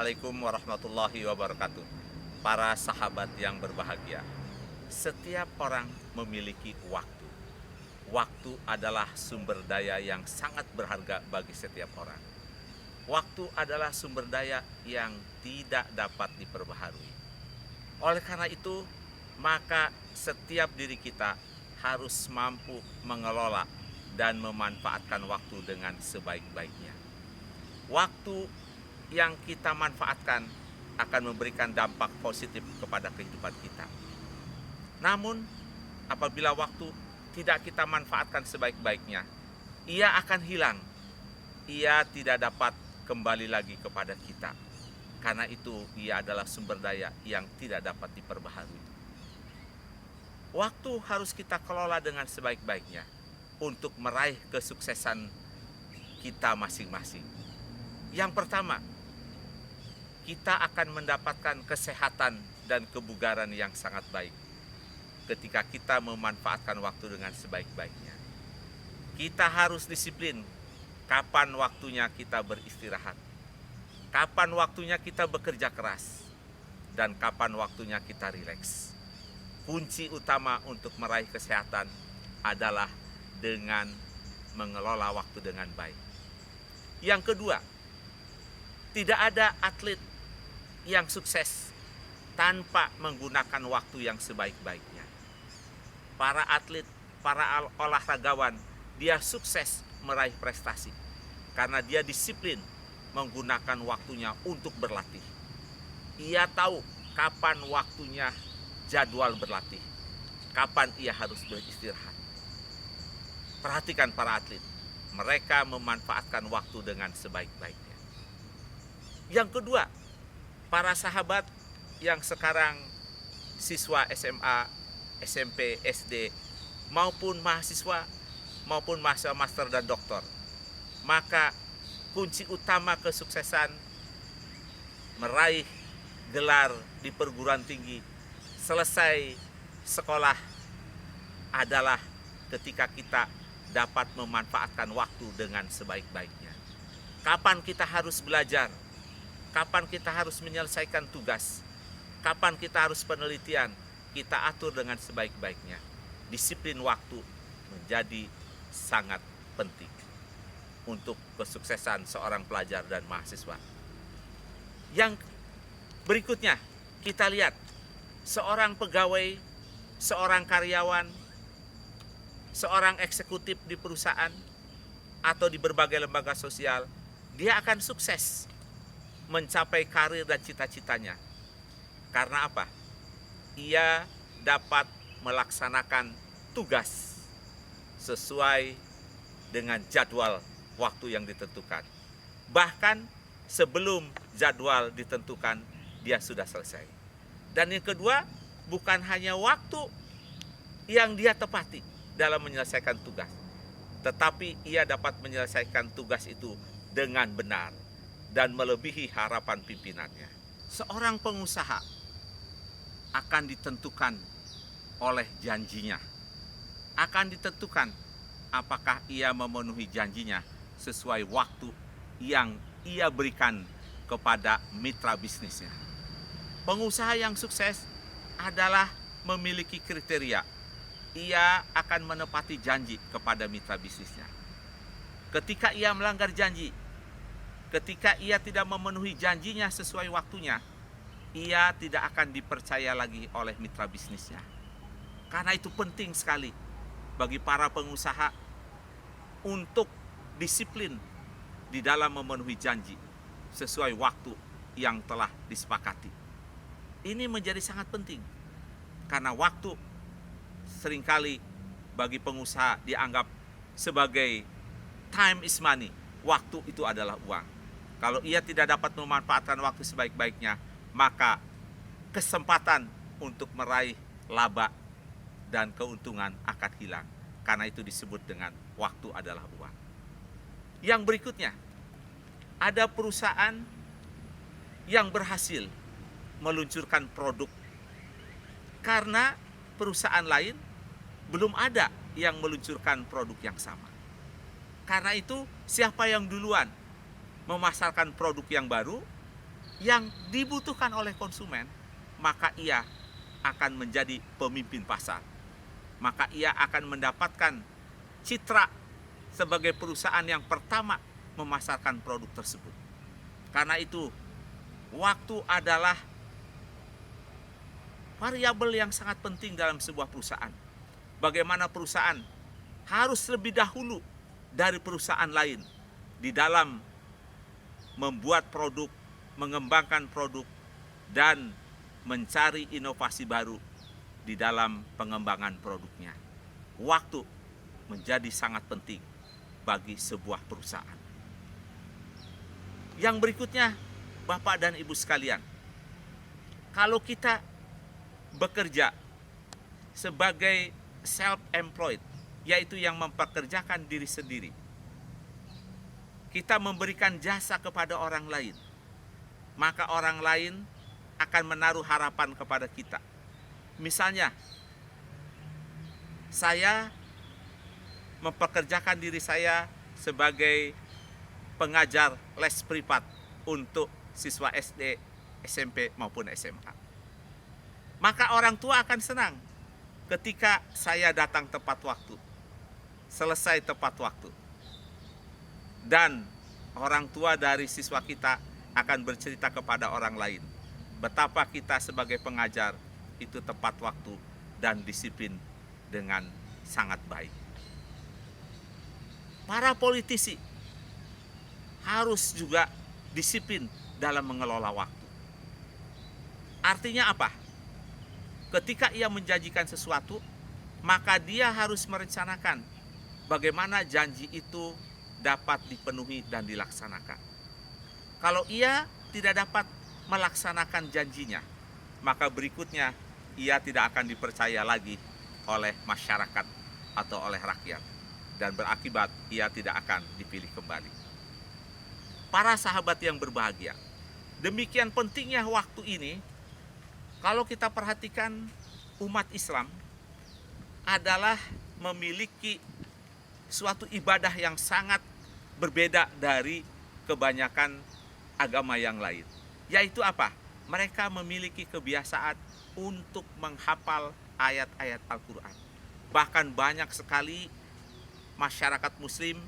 Assalamualaikum warahmatullahi wabarakatuh. Para sahabat yang berbahagia, setiap orang memiliki waktu. Waktu adalah sumber daya yang sangat berharga bagi setiap orang. Waktu adalah sumber daya yang tidak dapat diperbaharui. Oleh karena itu, maka setiap diri kita harus mampu mengelola dan memanfaatkan waktu dengan sebaik-baiknya. Waktu yang kita manfaatkan akan memberikan dampak positif kepada kehidupan kita. Namun, apabila waktu tidak kita manfaatkan sebaik-baiknya, ia akan hilang. Ia tidak dapat kembali lagi kepada kita. Karena itu, ia adalah sumber daya yang tidak dapat diperbaharui. Waktu harus kita kelola dengan sebaik-baiknya untuk meraih kesuksesan kita masing-masing. Yang pertama, kita akan mendapatkan kesehatan dan kebugaran yang sangat baik ketika kita memanfaatkan waktu dengan sebaik-baiknya. Kita harus disiplin kapan waktunya kita beristirahat, kapan waktunya kita bekerja keras, dan kapan waktunya kita rileks. Kunci utama untuk meraih kesehatan adalah dengan mengelola waktu dengan baik. Yang kedua, tidak ada atlet yang sukses tanpa menggunakan waktu yang sebaik-baiknya. Para atlet, para olahragawan, dia sukses meraih prestasi karena dia disiplin menggunakan waktunya untuk berlatih. Ia tahu kapan waktunya jadwal berlatih, kapan ia harus beristirahat. Perhatikan para atlet, mereka memanfaatkan waktu dengan sebaik-baiknya. Yang kedua, para sahabat yang sekarang siswa SMA, SMP, SD, maupun mahasiswa master dan doktor, maka kunci utama kesuksesan meraih gelar di perguruan tinggi, selesai sekolah adalah ketika kita dapat memanfaatkan waktu dengan sebaik-baiknya. Kapan kita harus belajar? Kapan kita harus menyelesaikan tugas? Kapan kita harus penelitian? Kita atur dengan sebaik-baiknya. Disiplin waktu menjadi sangat penting untuk kesuksesan seorang pelajar dan mahasiswa. Yang berikutnya, kita lihat seorang pegawai, seorang karyawan, seorang eksekutif di perusahaan atau di berbagai lembaga sosial, dia akan sukses mencapai karir dan cita-citanya. Karena apa? Ia dapat melaksanakan tugas sesuai dengan jadwal waktu yang ditentukan. Bahkan sebelum jadwal ditentukan, dia sudah selesai. Dan yang kedua, bukan hanya waktu yang dia tepati dalam menyelesaikan tugas, tetapi ia dapat menyelesaikan tugas itu dengan benar dan melebihi harapan pimpinannya. Seorang pengusaha akan ditentukan oleh janjinya. Akan ditentukan apakah ia memenuhi janjinya sesuai waktu yang ia berikan kepada mitra bisnisnya. Pengusaha yang sukses adalah memiliki kriteria. Ia akan menepati janji kepada mitra bisnisnya. Ketika ia melanggar janji, ketika ia tidak memenuhi janjinya sesuai waktunya, ia tidak akan dipercaya lagi oleh mitra bisnisnya. Karena itu penting sekali bagi para pengusaha untuk disiplin di dalam memenuhi janji sesuai waktu yang telah disepakati. Ini menjadi sangat penting karena waktu seringkali bagi pengusaha dianggap sebagai time is money. Waktu itu adalah uang. Kalau ia tidak dapat memanfaatkan waktu sebaik-baiknya, maka kesempatan untuk meraih laba dan keuntungan akan hilang. Karena itu disebut dengan waktu adalah uang. Yang berikutnya, ada perusahaan yang berhasil meluncurkan produk karena perusahaan lain belum ada yang meluncurkan produk yang sama. Karena itu, siapa yang duluan memasarkan produk yang baru, yang dibutuhkan oleh konsumen, maka ia akan menjadi pemimpin pasar. Maka ia akan mendapatkan citra sebagai perusahaan yang pertama memasarkan produk tersebut. Karena itu, waktu adalah variabel yang sangat penting dalam sebuah perusahaan. Bagaimana perusahaan harus lebih dahulu dari perusahaan lain di dalam membuat produk, mengembangkan produk, dan mencari inovasi baru di dalam pengembangan produknya. Waktu menjadi sangat penting bagi sebuah perusahaan. Yang berikutnya, Bapak dan Ibu sekalian, kalau kita bekerja sebagai self-employed, yaitu yang mempekerjakan diri sendiri, kita memberikan jasa kepada orang lain, maka orang lain akan menaruh harapan kepada kita. Misalnya, saya mempekerjakan diri saya sebagai pengajar les privat untuk siswa SD, SMP maupun SMA. Maka orang tua akan senang ketika saya datang tepat waktu, selesai tepat waktu. Dan orang tua dari siswa kita akan bercerita kepada orang lain betapa kita sebagai pengajar itu tepat waktu dan disiplin dengan sangat baik. Para politisi harus juga disiplin dalam mengelola waktu. Artinya apa? Ketika ia menjanjikan sesuatu, maka dia harus merencanakan bagaimana janji itu dapat dipenuhi dan dilaksanakan. Kalau ia tidak dapat melaksanakan janjinya, maka berikutnya ia tidak akan dipercaya lagi oleh masyarakat atau oleh rakyat, dan berakibat ia tidak akan dipilih kembali. Para sahabat yang berbahagia, demikian pentingnya waktu ini. Kalau kita perhatikan, umat Islam adalah memiliki suatu ibadah yang sangat berbeda dari kebanyakan agama yang lain. Yaitu apa? Mereka memiliki kebiasaan untuk menghafal ayat-ayat Al-Quran. Bahkan banyak sekali masyarakat muslim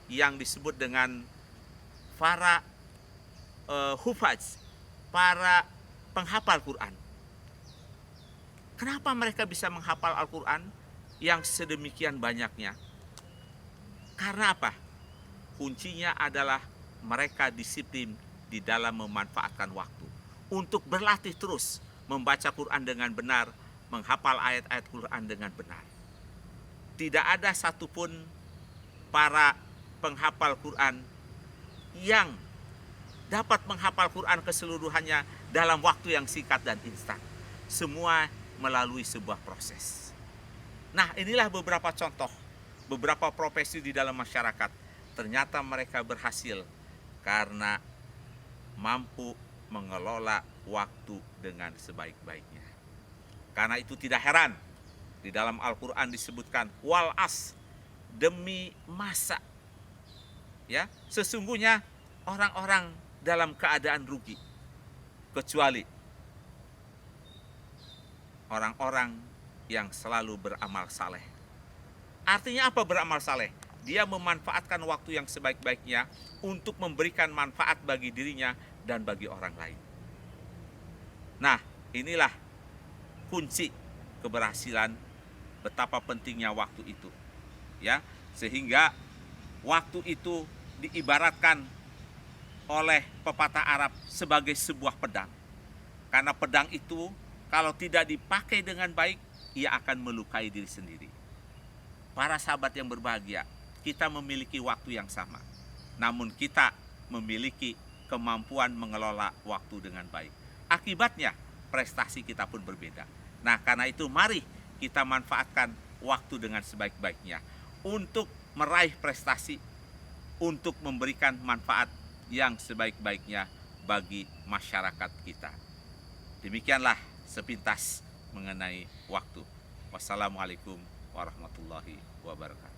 yang disebut dengan para hufaz, para penghafal Quran. Kenapa mereka bisa menghafal Al-Quran yang sedemikian banyaknya? Karena apa? Kuncinya adalah mereka disiplin di dalam memanfaatkan waktu untuk berlatih terus membaca Quran dengan benar, menghafal ayat-ayat Quran dengan benar. Tidak ada satupun para penghafal Quran yang dapat menghafal Quran keseluruhannya dalam waktu yang singkat dan instan. Semua melalui sebuah proses. Nah, inilah beberapa contoh, beberapa profesi di dalam masyarakat. Ternyata mereka berhasil karena mampu mengelola waktu dengan sebaik-baiknya. Karena itu tidak heran di dalam Al-Quran disebutkan wal as, demi masa. Ya, sesungguhnya orang-orang dalam keadaan rugi kecuali orang-orang yang selalu beramal saleh. Artinya apa beramal saleh? Dia memanfaatkan waktu yang sebaik-baiknya untuk memberikan manfaat bagi dirinya dan bagi orang lain. Nah, inilah kunci keberhasilan, betapa pentingnya waktu itu. Ya, sehingga waktu itu diibaratkan oleh pepatah Arab sebagai sebuah pedang. Karena pedang itu kalau tidak dipakai dengan baik, ia akan melukai diri sendiri. Para sahabat yang berbahagia, kita memiliki waktu yang sama. Namun kita memiliki kemampuan mengelola waktu dengan baik. Akibatnya, prestasi kita pun berbeda. Nah, karena itu mari kita manfaatkan waktu dengan sebaik-baiknya untuk meraih prestasi, untuk memberikan manfaat yang sebaik-baiknya bagi masyarakat kita. Demikianlah sepintas mengenai waktu. Wassalamualaikum warahmatullahi wabarakatuh.